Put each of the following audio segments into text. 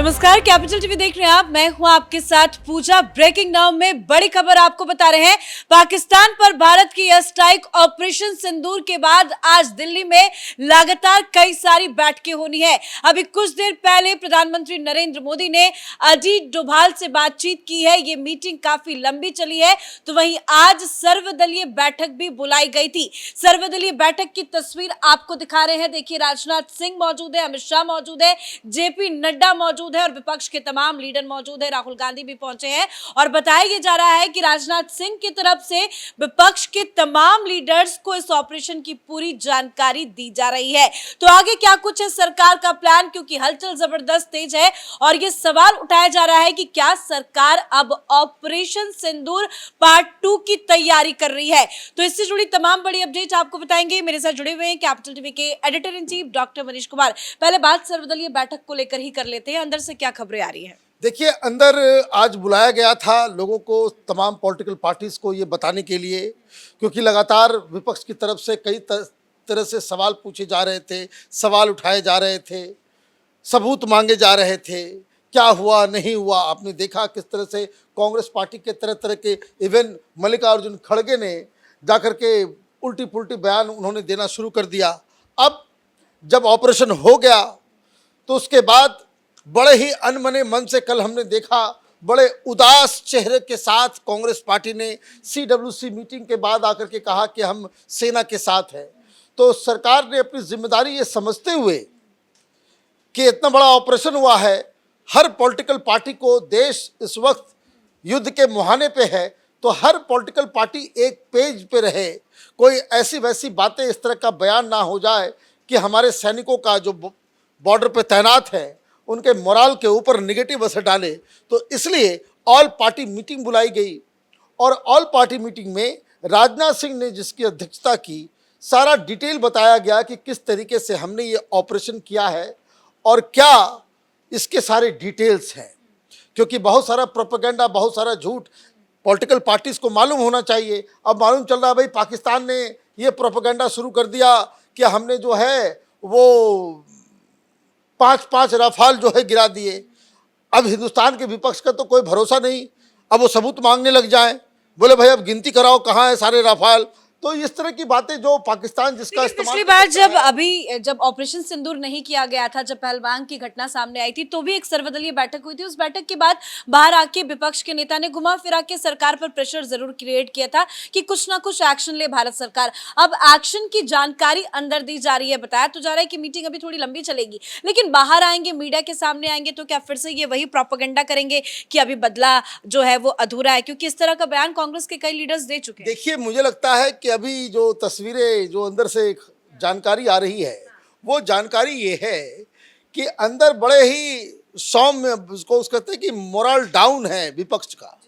नमस्कार, capital TV देख रहे हैं आप। मैं हूं आपके साथ पूजा। ब्रेकिंग नाउ में बड़ी खबर आपको बता रहे हैं। पाकिस्तान पर भारत की एयर स्ट्राइक ऑपरेशन सिंदूर के बाद आज दिल्ली में लगातार कई सारी बैठकें होनी है। अभी कुछ देर पहले प्रधानमंत्री नरेंद्र मोदी ने अजीत डोभाल से बातचीत की है। ये मीटिंग काफी लंबी चली है। तो वहीं आज सर्वदलीय बैठक भी बुलाई गई थी। सर्वदलीय बैठक की तस्वीर आपको दिखा रहे हैं। देखिए, राजनाथ सिंह मौजूद है, अमित शाह मौजूद है, जेपी नड्डा मौजूद है और विपक्ष के तमाम लीडर मौजूद है। राहुल गांधी भी पहुंचे हैं और बताया यह जा रहा है कि राजनाथ सिंह की तरफ से विपक्ष के तमाम लीडर्स को इस ऑपरेशन की पूरी जानकारी दी जा रही है। तो आगे क्या कुछ है सरकार का प्लान, क्योंकि हलचल जबरदस्त तेज है और यह सवाल उठाया जा रहा है कि क्या सरकार अब ऑपरेशन सिंदूर पार्ट 2 की तैयारी कर रही है। तो इससे जुड़ी तमाम बड़ी अपडेट आपको बताएंगे। मेरे साथ जुड़े हुए हैं कैपिटल टीवी के editor in chief doctor Manish Kumar. पहले बात सर्वदलीय बैठक को लेकर ही कर लेते हैं। अंदर से क्या खबरें आ रही हैं? देखिए, अंदर आज बुलाया गया था लोगों को, तमाम पॉलिटिकल पार्टीज को ये बताने के लिए, क्योंकि लगातार विपक्ष की तरफ से कई तरह से सवाल पूछे जा रहे थे, सवाल उठाए जा रहे थे, सबूत मांगे जा रहे थे, क्या हुआ नहीं हुआ। आपने देखा किस तरह से कांग्रेस पार्टी के तरह तरह के, इवन मल्लिकार्जुन खड़गे ने जाकर के उल्टी पुल्टी बयान उन्होंने देना शुरू कर दिया। अब जब ऑपरेशन हो गया तो उसके बाद बड़े ही अनमने मन से कल हमने देखा, बड़े उदास चेहरे के साथ कांग्रेस पार्टी ने CWC मीटिंग के बाद आकर के कहा कि हम सेना के साथ हैं। तो सरकार ने अपनी जिम्मेदारी ये समझते हुए कि इतना बड़ा ऑपरेशन हुआ है, हर पॉलिटिकल पार्टी को, देश इस वक्त युद्ध के मुहाने पे है, तो हर पॉलिटिकल पार्टी एक पेज पे रहे। कोई ऐसी वैसी बातें, इस तरह का बयान ना हो जाए कि हमारे सैनिकों का जो बॉर्डर पे तैनात है उनके मोराल के ऊपर निगेटिव असर डाले। तो इसलिए ऑल पार्टी मीटिंग बुलाई गई और ऑल पार्टी मीटिंग में राजनाथ सिंह ने जिसकी अध्यक्षता की, सारा डिटेल बताया गया कि किस तरीके से हमने ये ऑपरेशन किया है और क्या इसके सारे डिटेल्स हैं। क्योंकि बहुत सारा प्रोपेगेंडा, बहुत सारा झूठ पॉलिटिकल पार्टीज को मालूम होना चाहिए। अब मालूम चल रहा है भाई, पाकिस्तान ने ये प्रोपेगेंडा शुरू कर दिया कि हमने जो है वो 5-5 राफाल जो है गिरा दिए। अब हिंदुस्तान के विपक्ष का तो कोई भरोसा नहीं, अब वो सबूत मांगने लग जाएं, बोले भाई अब गिनती कराओ कहाँ है सारे राफाल। तो इस तरह की बातें जो पाकिस्तान जिसका इस्तेमाल, पिछली बार जब ऑपरेशन सिंदूर नहीं किया गया था, जब पहलगाम की घटना सामने आई थी, तो भी एक सर्वदलीय बैठक हुई थी। उस बैठक के बाद बाहर आके विपक्ष के नेता ने घुमा फिरा के सरकार पर प्रेशर जरूर क्रिएट किया था कि कुछ ना कुछ एक्शन ले भारत सरकार। अब एक्शन की जानकारी अंदर दी जा रही है। बताया तो जा रहा है कि मीटिंग अभी थोड़ी लंबी चलेगी, लेकिन बाहर आएंगे, मीडिया के सामने आएंगे तो क्या फिर से ये वही प्रोपेगेंडा करेंगे कि अभी बदला जो है वो अधूरा है? क्योंकि इस तरह का बयान कांग्रेस के कई लीडर्स दे चुके हैं। देखिए, मुझे लगता है कि अभी जो तस्वीरें, जो अंदर से जानकारी आ रही है, वो जानकारी ये है कि अंदर बड़े ही सौम्य, उसको कहते हैं कि मोरल डाउन है विपक्ष का।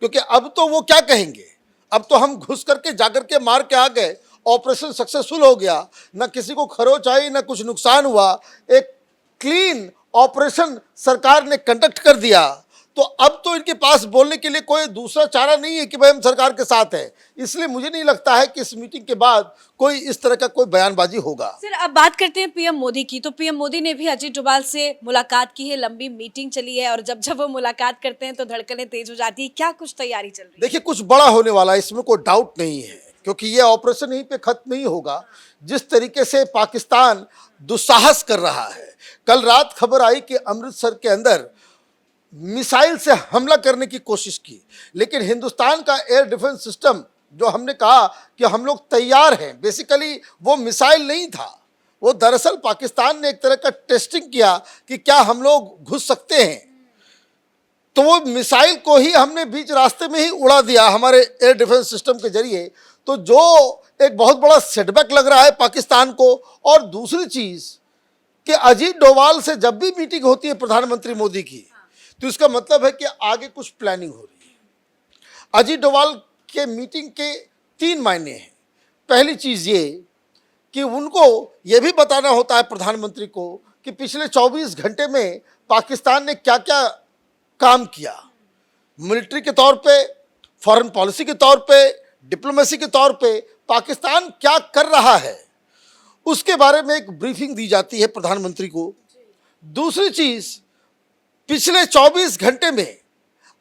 क्योंकि अब तो वो क्या कहेंगे, अब तो हम घुस करके जाकर के मार के आ गए, ऑपरेशन सक्सेसफुल हो गया, ना किसी को खरोच आई, ना कुछ नुकसान हुआ, एक क्लीन ऑपरेशन सरकार ने कंडक्ट कर दिया। तो अब तो इनके पास बोलने के लिए कोई दूसरा चारा नहीं है कि भाई हम सरकार के साथ हैं। इसलिए मुझे नहीं लगता है कि इस मीटिंग के बाद कोई इस तरह का कोई बयानबाजी होगा। सर, अब बात करते हैं पीएम मोदी की। तो पीएम मोदी ने भी अजीत डोभाल से मुलाकात की है, लंबी मीटिंग चली है और जब जब वो मुलाकात करते हैं तो धड़कनें तेज हो जाती है। क्या कुछ तैयारी चल रही है? देखिए, कुछ बड़ा होने वाला है, इसमें कोई डाउट नहीं है, क्योंकि ये ऑपरेशन यहीं पे खत्म नहीं होगा। जिस तरीके से पाकिस्तान दुस्साहस कर रहा है, कल रात खबर आई कि अमृतसर के अंदर मिसाइल से हमला करने की कोशिश की, लेकिन हिंदुस्तान का एयर डिफेंस सिस्टम, जो हमने कहा कि हम लोग तैयार हैं, बेसिकली वो मिसाइल नहीं था, वो दरअसल पाकिस्तान ने एक तरह का टेस्टिंग किया कि क्या हम लोग घुस सकते हैं। तो वो मिसाइल को ही हमने बीच रास्ते में ही उड़ा दिया हमारे एयर डिफेंस सिस्टम के जरिए। तो जो एक बहुत बड़ा सेटबैक लग रहा है पाकिस्तान को। और दूसरी चीज कि अजीत डोभाल से जब भी मीटिंग होती है प्रधानमंत्री मोदी की, तो इसका मतलब है कि आगे कुछ प्लानिंग हो रही है। अजीत डोभाल के मीटिंग के 3 मायने हैं। पहली चीज ये कि उनको ये भी बताना होता है प्रधानमंत्री को कि पिछले 24 घंटे में पाकिस्तान ने क्या क्या काम किया, मिलिट्री के तौर पे, फॉरेन पॉलिसी के तौर पे, डिप्लोमेसी के तौर पे पाकिस्तान क्या कर रहा है, उसके बारे में एक ब्रीफिंग दी जाती है प्रधानमंत्री को। दूसरी चीज, पिछले 24 घंटे में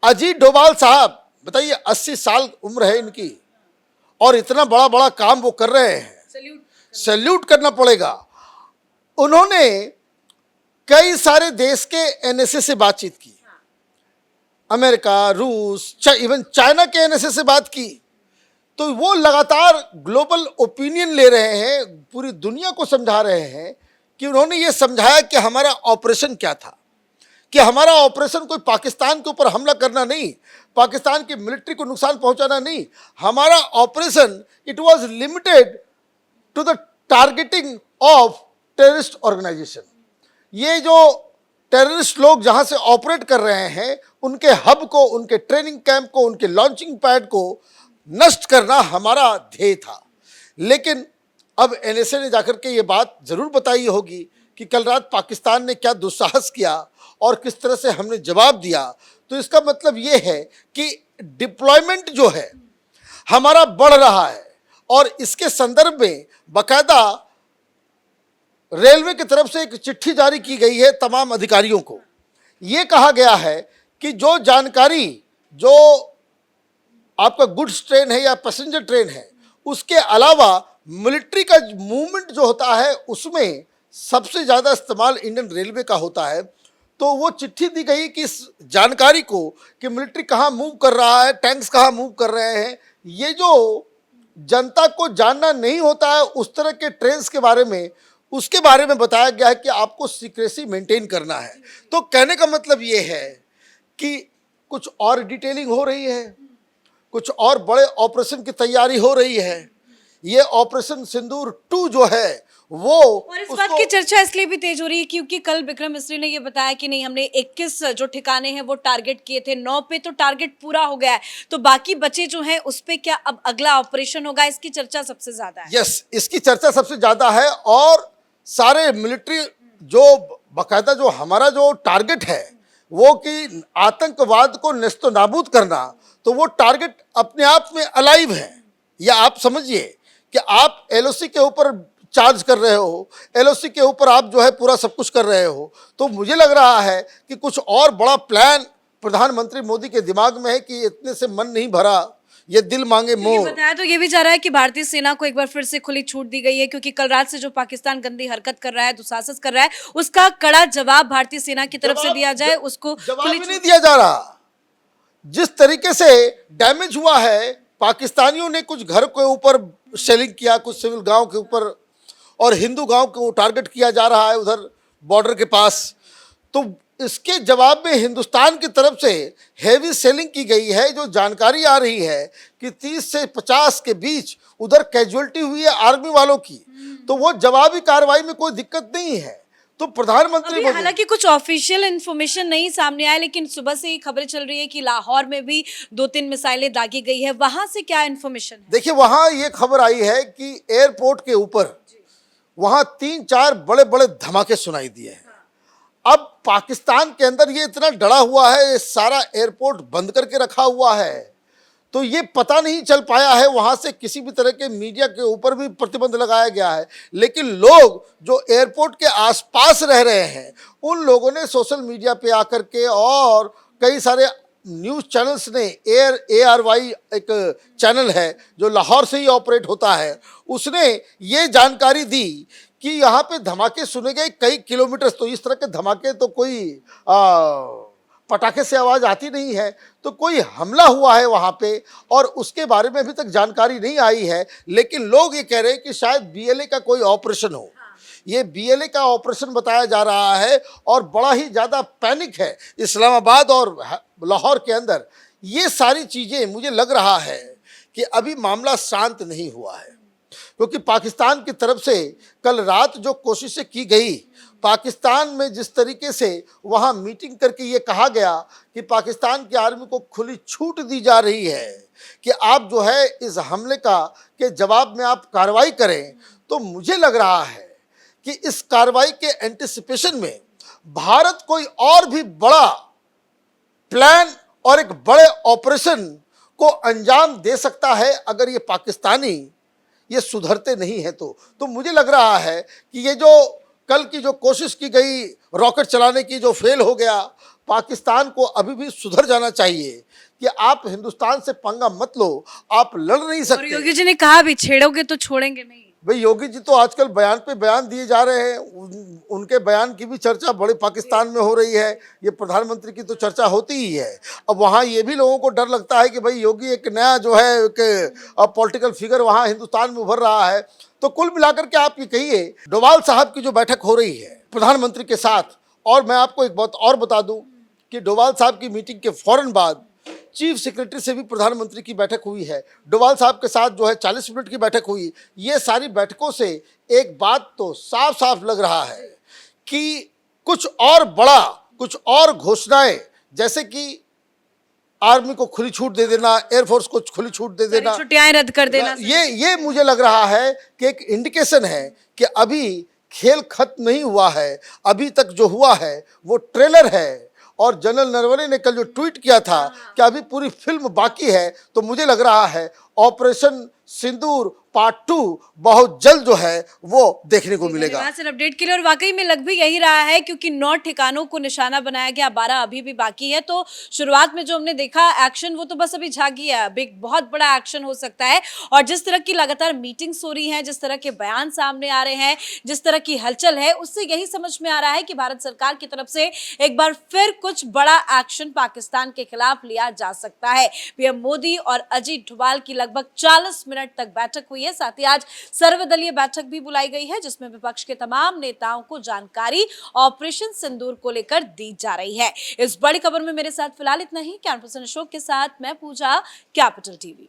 अजीत डोभाल साहब, बताइए 80 साल उम्र है इनकी और इतना बड़ा बड़ा काम वो कर रहे हैं, सैल्यूट करना पड़ेगा। उन्होंने कई सारे देश के एनएसए से बातचीत की, अमेरिका, रूस, इवन चाइना के एनएसए से बात की। तो वो लगातार ग्लोबल ओपिनियन ले रहे हैं, पूरी दुनिया को समझा रहे हैं कि उन्होंने ये समझाया कि हमारा ऑपरेशन क्या था, कि हमारा ऑपरेशन कोई पाकिस्तान के ऊपर हमला करना नहीं, पाकिस्तान की मिलिट्री को नुकसान पहुंचाना नहीं। हमारा operation it was limited to the targeting of terrorist organization. ये जो टेररिस्ट लोग जहां से ऑपरेट कर रहे हैं, उनके हब को, उनके ट्रेनिंग कैंप को, उनके लॉन्चिंग पैड को नष्ट करना हमारा ध्येय था। लेकिन अब एनएसए ने जाकर के ये बात जरूर बताई होगी कि कल रात पाकिस्तान ने क्या दुस्साहस किया और किस तरह से हमने जवाब दिया। तो इसका मतलब ये है कि डिप्लॉयमेंट जो है हमारा बढ़ रहा है और इसके संदर्भ में बाकायदा रेलवे की तरफ से एक चिट्ठी जारी की गई है तमाम अधिकारियों को। ये कहा गया है कि जो जानकारी, जो आपका गुड्स ट्रेन है या पैसेंजर ट्रेन है, उसके अलावा मिलिट्री का मूवमेंट जो होता है उसमें सबसे ज़्यादा इस्तेमाल इंडियन रेलवे का होता है। तो वो चिट्ठी दी गई कि इस जानकारी को कि मिलिट्री कहाँ मूव कर रहा है, टैंक्स कहाँ मूव कर रहे हैं, ये जो जनता को जानना नहीं होता है उस तरह के ट्रेन्स के बारे में, उसके बारे में बताया गया है कि आपको सीक्रेसी मेंटेन करना है। तो कहने का मतलब ये है कि कुछ और डिटेलिंग हो रही है, कुछ और बड़े ऑपरेशन की तैयारी हो रही है। ये ऑपरेशन सिंदूर 2 जो है वो, और इस बात की चर्चा इसलिए भी तेज हो रही है क्योंकि कल विक्रम मिस्री ने ये बताया कि नहीं, हमने 21 जो ठिकाने हैं वो टारगेट किए थे, 9 पे तो टारगेट पूरा हो गया है, तो बाकी बचे जो हैं उस पे क्या अब अगला ऑपरेशन होगा, इसकी चर्चा सबसे ज्यादा है। यस, इसकी चर्चा सबसे ज्यादा है। और सारे मिलिट्री जो बाकायदा जो हमारा जो टारगेट है वो कि आतंकवाद को नेस्तो नाबूद करना, तो वो टारगेट अपने आप में अलाइव है। या आप समझिए कि आप एलओसी के ऊपर चार्ज कर रहे हो, एलओसी के ऊपर आप जो है पूरा सब कुछ कर रहे हो। तो मुझे लग रहा है कि कुछ और बड़ा प्लान प्रधानमंत्री मोदी के दिमाग में है कि इतने से मन नहीं भरा, ये दिल मांगे मोर। बताया तो ये भी जा रहा है कि भारतीय सेना को एक बार फिर से खुली छूट दी गई है क्योंकि कल रात से जो पाकिस्तान गंदी हरकत कर रहा है, दुस्साहस कर रहा है, उसका कड़ा जवाब भारतीय सेना की तरफ से दिया जाए, उसको जवाब नहीं दिया जा रहा। जिस तरीके से डैमेज हुआ है, पाकिस्तानियों ने कुछ घर के ऊपर शेलिंग किया, कुछ सिविल गांव के ऊपर, और हिंदू गांव को टारगेट किया जा रहा है उधर बॉर्डर के पास। तो इसके जवाब में हिंदुस्तान की तरफ से हेवी सेलिंग की गई है। जो जानकारी आ रही है कि 30 से 50 के बीच उधर कैजुअलिटी हुई है आर्मी वालों की। तो वो जवाबी कार्रवाई में कोई दिक्कत नहीं है। तो प्रधानमंत्री, हालांकि कुछ ऑफिशियल इंफॉर्मेशन नहीं सामने आया, लेकिन सुबह से ही खबरें चल रही है कि लाहौर में भी 2-3 मिसाइलें दागी गई है, वहां से क्या इंफॉर्मेशन है? देखिए, वहां ये खबर आई है कि एयरपोर्ट के ऊपर वहां 3-4 बड़े बड़े धमाके सुनाई दिए हैं। अब पाकिस्तान के अंदर ये इतना डरा हुआ है, ये सारा एयरपोर्ट बंद करके रखा हुआ है, तो ये पता नहीं चल पाया है। वहां से किसी भी तरह के मीडिया के ऊपर भी प्रतिबंध लगाया गया है। लेकिन लोग जो एयरपोर्ट के आसपास रह रहे हैं, उन लोगों ने सोशल मीडिया पे आकर के और कई सारे न्यूज़ चैनल्स ने, ARY एक चैनल है जो लाहौर से ही ऑपरेट होता है, उसने ये जानकारी दी कि यहाँ पे धमाके सुने गए कई किलोमीटर। तो इस तरह के धमाके तो कोई पटाखे से आवाज़ आती नहीं है, तो कोई हमला हुआ है वहाँ पे और उसके बारे में अभी तक जानकारी नहीं आई है। लेकिन लोग ये कह रहे हैं कि शायद BLA का कोई ऑपरेशन हो। ये BLA का ऑपरेशन बताया जा रहा है और बड़ा ही ज़्यादा पैनिक है इस्लामाबाद और लाहौर के अंदर। ये सारी चीज़ें, मुझे लग रहा है कि अभी मामला शांत नहीं हुआ है, क्योंकि पाकिस्तान की तरफ से कल रात जो कोशिशें की गई, पाकिस्तान में जिस तरीके से वहाँ मीटिंग करके ये कहा गया कि पाकिस्तान की आर्मी को खुली छूट दी जा रही है कि आप जो है इस हमले के जवाब में आप कार्रवाई करें। तो मुझे लग रहा है कि इस कार्रवाई के एंटिसिपेशन में भारत कोई और भी बड़ा प्लान और एक बड़े ऑपरेशन को अंजाम दे सकता है अगर ये सुधरते नहीं है। तो मुझे लग रहा है कि ये जो कल की जो कोशिश की गई रॉकेट चलाने की, जो फेल हो गया, पाकिस्तान को अभी भी सुधर जाना चाहिए कि आप हिंदुस्तान से पंगा मत लो, आप लड़ नहीं और सकते। योगी जी ने कहा भी छेड़ोगे तो छोड़ेंगे नहीं। भाई योगी जी तो आजकल बयान पे बयान दिए जा रहे हैं, उनके बयान की भी चर्चा बड़े पाकिस्तान में हो रही है। ये प्रधानमंत्री की तो चर्चा होती ही है। अब वहाँ ये भी लोगों को डर लगता है कि भाई योगी एक नया जो है एक पॉलिटिकल फिगर वहाँ हिंदुस्तान में उभर रहा है। तो कुल मिलाकर के आप ये कहिए, डोभाल साहब की जो बैठक हो रही है प्रधानमंत्री के साथ, और मैं आपको एक बात और बता दूं कि डोभाल साहब की मीटिंग के फौरन बाद चीफ सेक्रेटरी से भी प्रधानमंत्री की बैठक हुई है। डोभाल साहब के साथ जो है 40 मिनट की बैठक हुई। ये सारी बैठकों से एक बात तो साफ साफ लग रहा है कि कुछ और बड़ा, कुछ और घोषणाएं, जैसे कि आर्मी को खुली छूट दे देना, एयरफोर्स को खुली छूट दे देना, छुट्टियां रद्द कर देना, ये मुझे लग रहा है कि एक इंडिकेशन है कि अभी खेल खत्म नहीं हुआ है। अभी तक जो हुआ है वो ट्रेलर है। और जनरल नरवणे ने कल जो ट्वीट किया था कि अभी पूरी फिल्म बाकी है, तो मुझे लग रहा है ऑपरेशन सिंदूर पार्ट 2 बहुत जल्द जो है वो देखने को मिलेगा। अपडेट के लिए, और वाकई में लग भी यही रहा है क्योंकि 9 ठिकानों को निशाना बनाया गया, 12 अभी भी बाकी है। तो शुरुआत में जो हमने देखा एक्शन, वो तो बस अभी झांकी है, अब एक बहुत बड़ा एक्शन हो सकता है। और जिस तरह की लगातार मीटिंग्स हो रही हैं, जिस तरह के बयान सामने आ रहे हैं, जिस तरह की हलचल है, उससे यही समझ में आ रहा है कि भारत सरकार की तरफ से एक बार फिर कुछ बड़ा एक्शन पाकिस्तान के खिलाफ लिया जा सकता है। पीएम मोदी और अजीत डोभाल की लगभग 40 मिनट तक बैठक हुई है। साथ ही आज सर्वदलीय बैठक भी बुलाई गई है, जिसमें विपक्ष के तमाम नेताओं को जानकारी ऑपरेशन सिंदूर को लेकर दी जा रही है। इस बड़ी खबर में मेरे साथ फिलहाल इतना ही। कैमरा पर्सन अशोक के साथ मैं पूजा, कैपिटल टीवी।